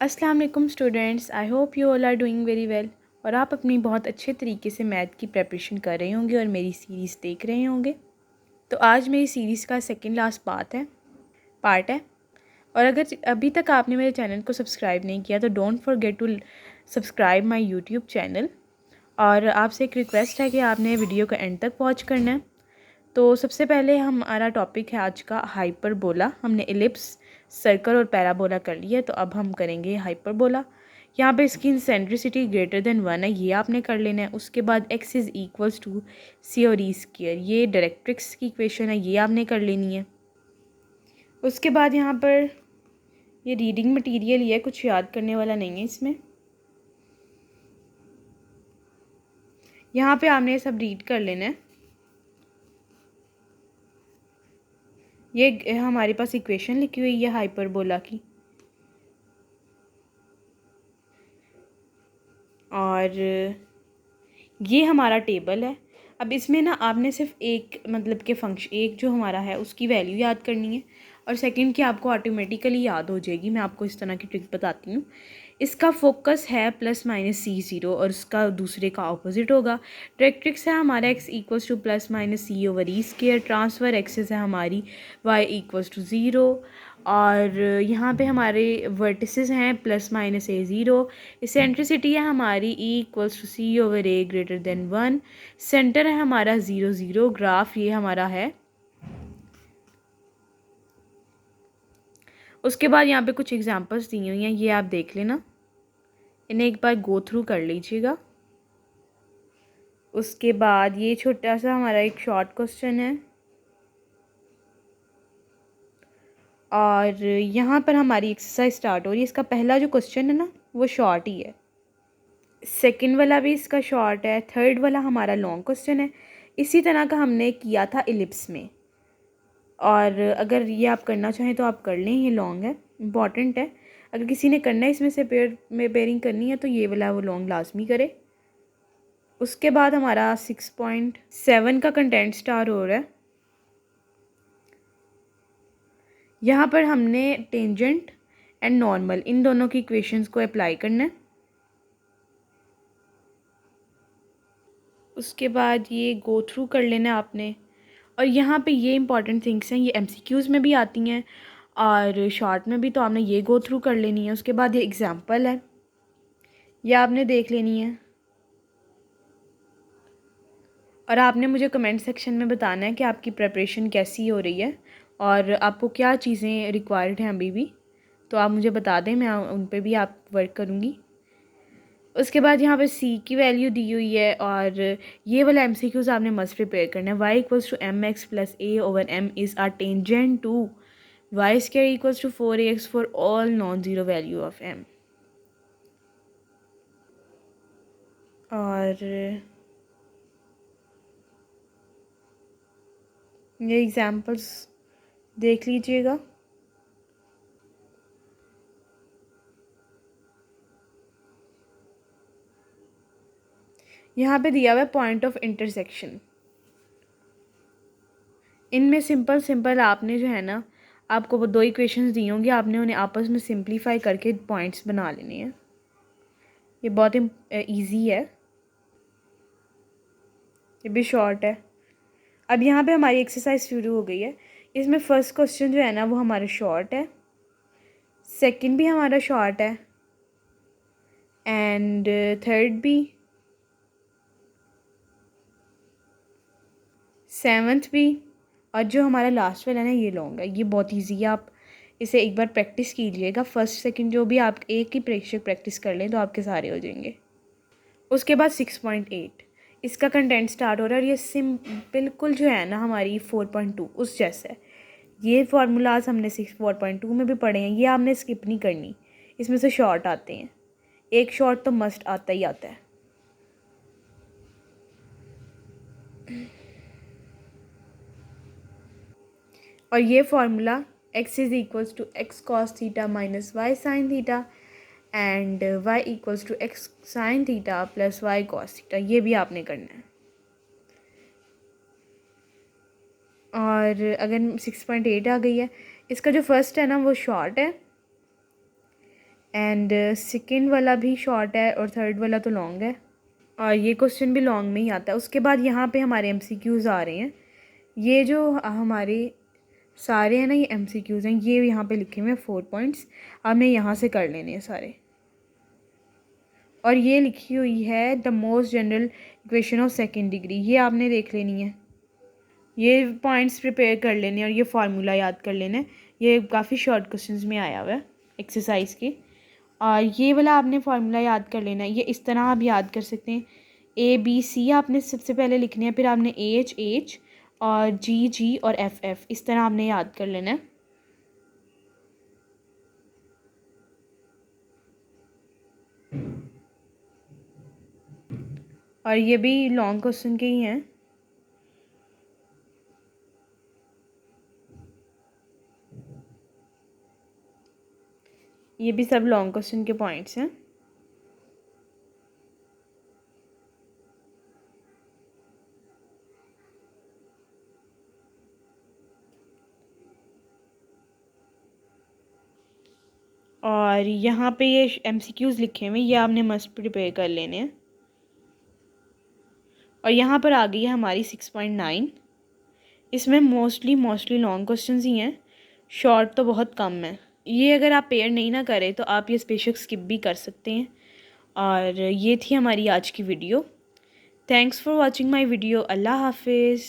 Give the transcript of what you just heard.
अस्सलाम वालेकुम students, I hope you all are doing very well और आप अपनी बहुत अच्छे तरीके से मैथ की प्रिपरेशन कर रहे होंगे और मेरी सीरीज़ देख रहे होंगे। तो आज मेरी सीरीज़ का सेकंड लास्ट पार्ट है। और अगर अभी तक आपने मेरे चैनल को सब्सक्राइब नहीं किया तो don't forget to subscribe my YouTube channel. और आपसे एक रिक्वेस्ट है कि आपने वीडियो को एंड तक वॉच करना है। तो सबसे पहले हमारा टॉपिक है आज का हाइपरबोला। हमने एलिप्स, सर्कल और पैराबोला कर लिया है, तो अब हम करेंगे हाइपरबोला। यहाँ पे इसकी सेंट्रिसिटी ग्रेटर देन 1 है, ये आपने कर लेना है। उसके बाद x इज़ इक्वल्स टू सी और ई स्क्वायर, ये डायरेक्ट्रिक्स की इक्वेशन है, ये आपने कर लेनी है। उसके बाद यहाँ पर ये रीडिंग मटेरियल ही है, कुछ याद करने वाला नहीं है इसमें। यहाँ पे आपने सब रीड कर लेना है। ये हमारे पास इक्वेशन लिखी हुई है हाइपरबोला की, और ये हमारा टेबल है। अब इसमें ना आपने सिर्फ एक मतलब के फंक्शन, एक जो हमारा है उसकी वैल्यू याद करनी है और सेकंड की आपको ऑटोमेटिकली याद हो जाएगी। मैं आपको इस तरह की ट्रिक बताती हूँ। इसका फोकस है +-c0 और उसका दूसरे का ऑपोजिट होगा। डायरेक्ट्रिक्स है हमारा x equals to +-c/e²। Transverse axis है हमारी y इक्वल्स टू 0। और यहाँ पे हमारे वर्टिसेस हैं +-a0। इसेंट्रिसिटी है हमारी e equals to c/a greater than 1। Centre है हमारा 0 0। ग्राफ ये हमारा है। उसके बाद यहाँ पे कुछ एग्जांपल्स दी हुई हैं, ये आप देख लेना, इन्हें एक बार गो थ्रू कर लीजिएगा। उसके बाद ये छोटा सा हमारा एक शॉर्ट क्वेश्चन है, और यहाँ पर हमारी एक्सरसाइज स्टार्ट हो रही है। इसका पहला जो क्वेश्चन है ना वो शॉर्ट ही है, सेकंड वाला भी इसका शॉर्ट है, थर्ड वाला हमारा लॉन्ग क्वेश्चन है। इसी तरह का हमने किया था इलिप्स में, और अगर ये आप करना चाहें तो आप कर लें, ये लॉन्ग है, इम्पॉर्टेंट है। अगर किसी ने करना है इसमें से पेयरिंग करनी है तो ये वाला वो लॉन्ग लाजमी करे। उसके बाद हमारा 6.7 का कंटेंट स्टार हो रहा है। यहाँ पर हमने टेंजेंट एंड नॉर्मल इन दोनों की इक्वेशंस को अप्लाई करना है। उसके बाद ये गो थ्रू कर लेना है आपने। और यहाँ पे ये इंपॉर्टेंट थिंग्स हैं, ये एमसीक्यूज़ में भी आती हैं और शॉर्ट में भी, तो आपने ये गो थ्रू कर लेनी है। उसके बाद ये एग्जांपल है, ये आपने देख लेनी है, और आपने मुझे कमेंट सेक्शन में बताना है कि आपकी प्रिपरेशन कैसी हो रही है और आपको क्या चीज़ें रिक्वायर्ड हैं अभी भी। तो आप मुझे बता दें, मैं उन पे भी आप वर्क करूँगी। उसके बाद यहाँ पे सी की वैल्यू दी हुई है, और ये वाला एमसीक्यूज आपने मस्ट प्रिपेयर करना है। y equals to mx plus a/m is are tangent to y square equals to 4ax for all non zero value of m। और ये एग्जांपल्स देख लीजिएगा। यहाँ पे दिया हुआ है पॉइंट ऑफ इंटरसेक्शन। इनमें सिंपल सिंपल आपने जो है ना, आपको वो दो इक्वेशंस दी होंगी, आपने उन्हें आपस में सिंप्लीफाई करके पॉइंट्स बना लेने हैं। ये बहुत ईजी है, ये भी शॉर्ट है। अब यहाँ पे हमारी एक्सरसाइज शुरू हो गई है। इसमें फर्स्ट क्वेश्चन जो है ना वो हमारा शॉर्ट है, सेकंड भी हमारा शॉर्ट है, एंड थर्ड भी, सेवन्थ भी, और जो हमारा लास्ट वाला है ना ये लॉन्ग है। ये बहुत ईजी है, आप इसे एक बार प्रैक्टिस कीजिएगा। फर्स्ट सेकंड जो भी आप एक ही प्रेक्षक प्रैक्टिस कर लें तो आपके सारे हो जाएंगे। उसके बाद 6.8 इसका कंटेंट स्टार्ट हो रहा है, और ये बिल्कुल जो है ना हमारी 4.2 उस जैसा है। ये फार्मूलाज हमने 4.2 में भी पढ़े हैं, ये आपने स्किप नहीं करनी। इसमें से शॉर्ट आते हैं, एक शॉर्ट तो मस्ट आता ही आता है। और ये formula x is equals to x cos theta minus y sine theta and y equals to x sine theta plus y cos theta, ये भी आपने करना है। और अगर 6.8 आ गई है, इसका जो फर्स्ट है ना वो शॉर्ट है, एंड सेकेंड वाला भी शॉर्ट है और थर्ड वाला तो लॉन्ग है, और ये क्वेश्चन भी लॉन्ग में ही आता है। उसके बाद यहाँ पे हमारे एमसीक्यूज़ आ रहे हैं। ये जो हमारे सारे हैं ना, ये एमसीक्यूज़ हैं, ये यहाँ पे लिखे हुए हैं 4 पॉइंट्स, आपने यहाँ से कर लेने हैं सारे। और ये लिखी हुई है the most general equation of second degree, ये आपने देख लेनी है। ये पॉइंट्स प्रिपेयर कर लेने हैं और ये फार्मूला याद कर लेना है। ये काफ़ी शॉर्ट क्वेश्चंस में आया हुआ है एक्सरसाइज के। और ये वाला आपने फार्मूला याद कर लेना है। ये इस तरह आप याद कर सकते हैं, ABC आपने सबसे पहले लिखने हैं, फिर आपने H और G और F, इस तरह आपने याद कर लेना है। और ये भी लॉन्ग क्वेश्चन के ही हैं। ये भी सब लॉन्ग क्वेश्चन के पॉइंट्स हैं। और यहाँ पे ये MCQs लिखे हुए हैं, ये आपने मस्ट प्रिपेयर कर लेने हैं। और यहाँ पर आ गई है हमारी 6.9। इसमें मोस्टली लॉन्ग क्वेश्चंस ही हैं, शॉर्ट तो बहुत कम है। ये अगर आप पेयर नहीं ना करें तो आप ये बेशक स्किप भी कर सकते हैं। और ये थी हमारी आज की video. Thanks for watching my video. अल्लाह हाफिज़।